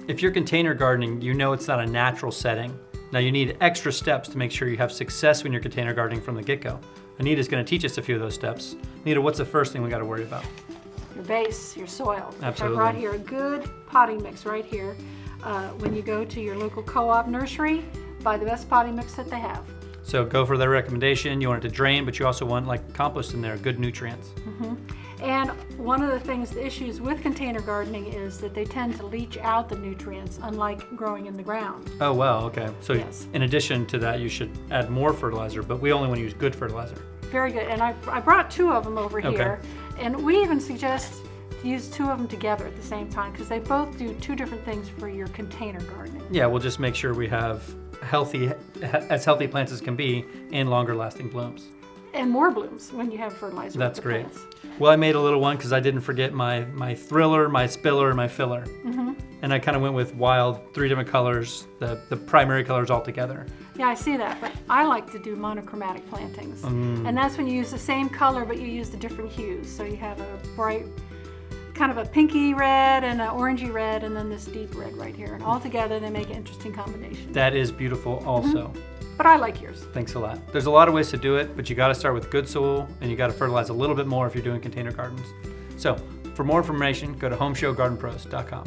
If you're container gardening, you know it's not a natural setting. Now you need extra steps to make sure you have success when you're container gardening from the get-go. Anita's going to teach us a few of those steps. Anita, what's the first thing we got to worry about? Your base, your soil. Absolutely. I brought here a good potting mix right here. When you go to your local co-op nursery, buy the best potting mix that they have. So go for their recommendation. You want it to drain, but you also want like compost in there, good nutrients. And one of the issues with container gardening is that they tend to leach out the nutrients, unlike growing in the ground. Oh, wow, okay. So Yes. in addition to that, you should add more fertilizer, but we only want to use good fertilizer. Very good. And I brought two of them over Okay. here. And we even suggest to use two of them together at the same time because they both do two different things for your container gardening. Yeah, we'll just make sure we have as healthy plants as can be and longer lasting blooms. And more blooms when you have fertilizer. That's with the great. plants. Well, I made a little one because I didn't forget my thriller, my spiller, and my filler. And I kind of went with wild, 3 different colors, the primary colors all together. Yeah, I see that, but I like to do monochromatic plantings. And that's when you use the same color, but you use the different hues. So you have a bright, kind of a pinky red and an orangey red, and then this deep red right here. And all together, they make an interesting combination. That is beautiful also. But I like yours. Thanks a lot. There's a lot of ways to do it, but you got to start with good soil and you got to fertilize a little bit more if you're doing container gardens. So for more information, go to homeshowgardenpros.com.